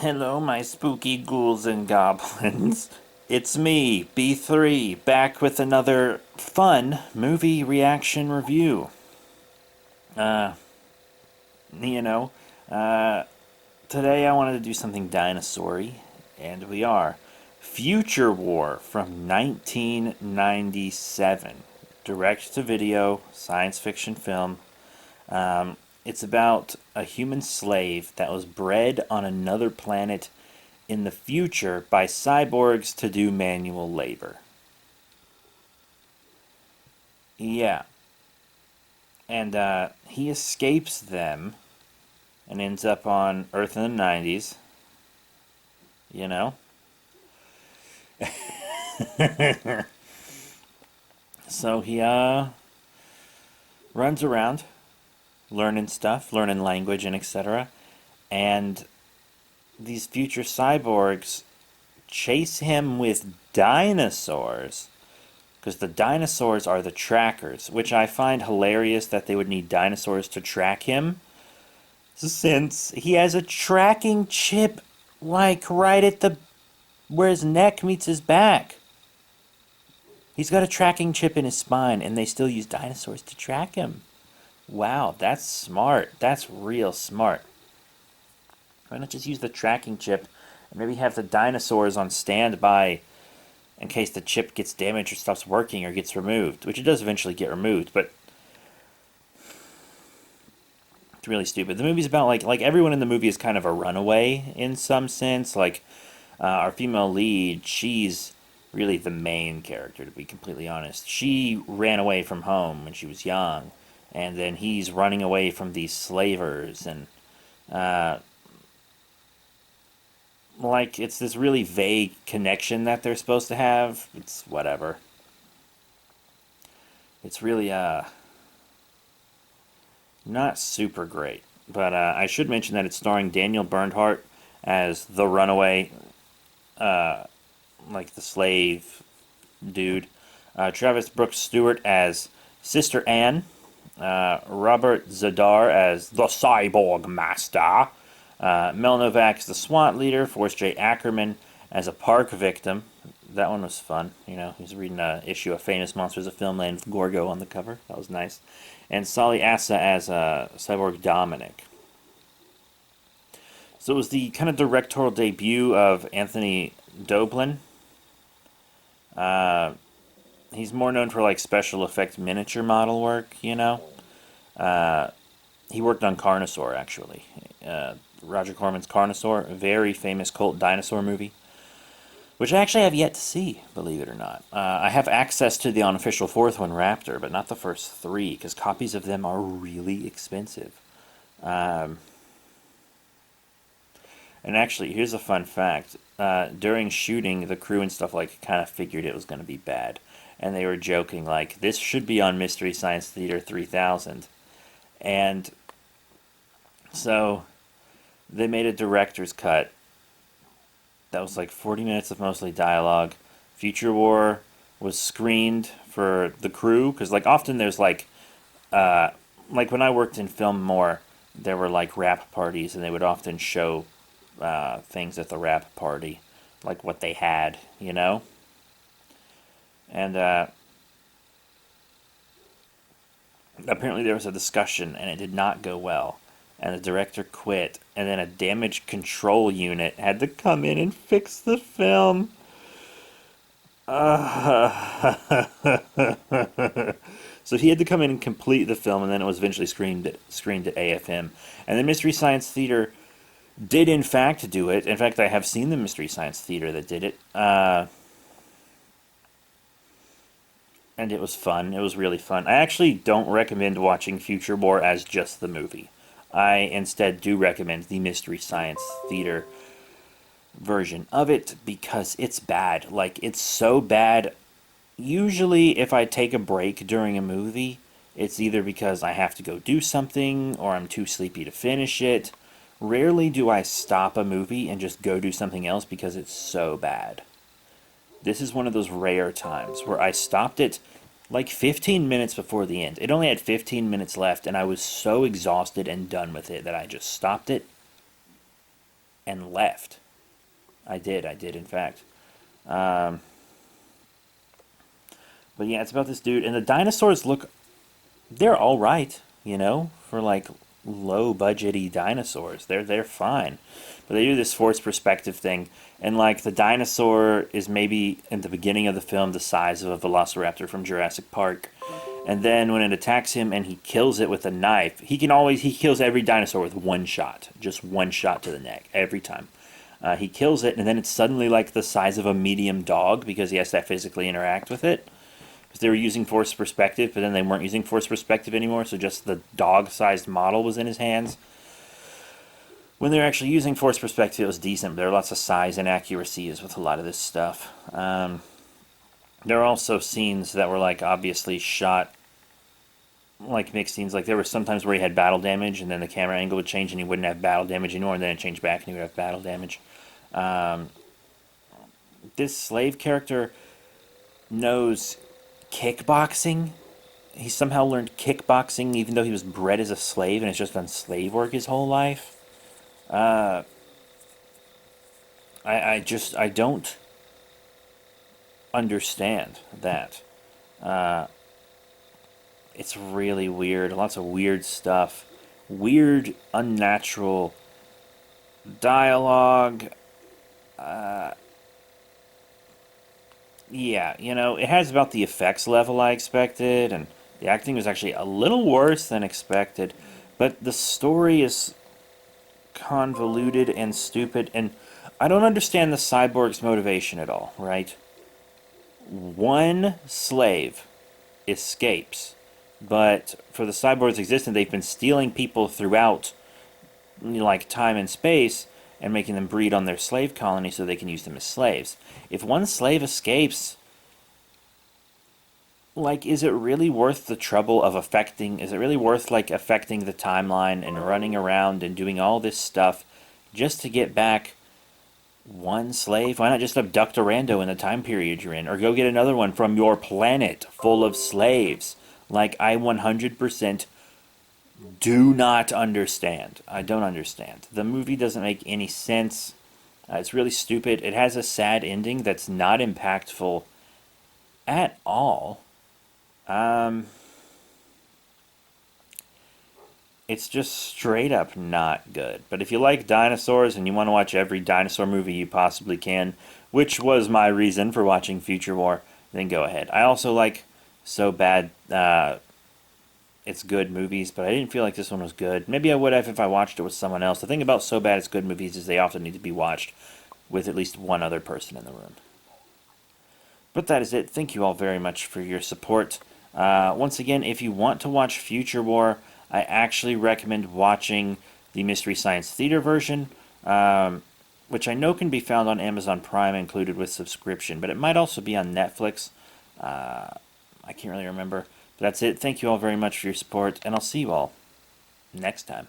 Hello, my spooky ghouls and goblins. It's me, B3, back with another fun movie reaction review. Uh, you know, uh, Today I wanted to do something dinosaur-y, and we are. Future War from 1997. Direct-to-video, science fiction film. It's about a human slave that was bred on another planet in the future by cyborgs to do manual labor. Yeah. And he escapes them and ends up on Earth in the 90s, you know? So he runs around learning stuff, learning language and etc. And these future cyborgs chase him with dinosaurs because the dinosaurs are the trackers, which I find hilarious that they would need dinosaurs to track him, since he has a tracking chip, like right at the where his neck meets his back. He's got a tracking chip in his spine, and they still use dinosaurs to track him. Wow, that's smart. That's real smart. Why not just use the tracking chip and maybe have the dinosaurs on standby in case the chip gets damaged or stops working or gets removed, which it does eventually get removed, but it's really stupid. The movie's about like everyone in the movie is kind of a runaway in some sense. Like our female lead, she's really the main character, to be completely honest. She ran away from home when she was young, and then he's running away from these slavers, and uh, like it's this really vague connection that they're supposed to have. It's whatever. It's really not super great. But I should mention that it's starring Daniel Bernhardt as the runaway, like the slave dude. Travis Brooks Stewart as Sister Anne. Robert Zadar as the Cyborg Master. Mel Novak as the SWAT leader. Forrest J. Ackerman as a park victim. That one was fun. You know, he was reading an issue of Famous Monsters of Filmland with Gorgo on the cover. That was nice. And Sally Assa as Cyborg Dominic. So it was the kind of directorial debut of Anthony Doblin. He's more known for like special effects miniature model work, you know. He worked on Carnosaur, actually. Roger Corman's Carnosaur, a very famous cult dinosaur movie, which I actually have yet to see, believe it or not. I have access to the unofficial fourth one, Raptor, but not the first three, because copies of them are really expensive. And actually, here's a fun fact. During shooting, the crew and stuff like kind of figured it was going to be bad. And they were joking, like, this should be on Mystery Science Theater 3000. And so they made a director's cut that was like 40 minutes of mostly dialogue. Future War was screened for the crew, because like often there's like when I worked in film more, there were like rap parties, and they would often show things at the rap party, like what they had, you know? And apparently there was a discussion, and it did not go well. And the director quit, and then a damage control unit had to come in and fix the film. So he had to come in and complete the film, and then it was eventually screened at AFM. And the Mystery Science Theater did in fact do it. In fact, I have seen the Mystery Science Theater that did it. And it was fun. It was really fun. I actually don't recommend watching Future War as just the movie. I instead do recommend the Mystery Science Theater version of it because it's bad. Like, it's so bad. Usually, if I take a break during a movie, it's either because I have to go do something or I'm too sleepy to finish it. Rarely do I stop a movie and just go do something else because it's so bad. This is one of those rare times where I stopped it like 15 minutes before the end. It only had 15 minutes left, and I was so exhausted and done with it that I just stopped it. and left. I did, in fact. Um, but yeah, it's about this dude, and the dinosaurs look, they're all right, for like low budgety dinosaurs. They're fine, but they do this forced perspective thing, and like the dinosaur is maybe in the beginning of the film the size of a velociraptor from Jurassic Park, and then when it attacks him and he kills it with a knife, he kills every dinosaur with one shot, just one shot to the neck every time. He kills it, and then it's suddenly like the size of a medium dog because he has to physically interact with it. Because they were using forced perspective, but then they weren't using forced perspective anymore, so just the dog-sized model was in his hands. When they were actually using forced perspective, it was decent, but there are lots of size inaccuracies with a lot of this stuff. There are also scenes that were like obviously shot like mixed scenes. Like there were sometimes where he had battle damage, and then the camera angle would change, and he wouldn't have battle damage anymore, and then it changed back, and he would have battle damage. Um, this slave character knows kickboxing. He somehow learned kickboxing, even though he was bred as a slave and has just done slave work his whole life. Uh, I don't understand that. Uh, it's really weird. Lots of weird stuff. Weird, unnatural dialogue. Yeah, it has about the effects level I expected, and the acting was actually a little worse than expected. But the story is convoluted and stupid, and I don't understand the cyborg's motivation at all, right? One slave escapes, but for the cyborg's existence, they've been stealing people throughout, like time and space, and making them breed on their slave colony so they can use them as slaves. If one slave escapes, like, is it really worth the trouble of affecting? Is it really worth like affecting the timeline and running around and doing all this stuff just to get back one slave? Why not just abduct a rando in the time period you're in, or go get another one from your planet full of slaves? Like, I 100% do not understand. I don't understand. The movie doesn't make any sense. It's really stupid. It has a sad ending that's not impactful at all. Um, it's just straight up not good. But if you like dinosaurs and you want to watch every dinosaur movie you possibly can, which was my reason for watching Future War, then go ahead. I also like So Bad, It's Good movies, but I didn't feel like this one was good. Maybe I would have if I watched it with someone else. The thing about So Bad It's Good movies is they often need to be watched with at least one other person in the room. But that is it. Thank you all very much for your support. Once again, if you want to watch Future War, I actually recommend watching the Mystery Science Theater version, which I know can be found on Amazon Prime included with subscription, but it might also be on Netflix. I can't really remember. But that's it. Thank you all very much for your support, and I'll see you all next time.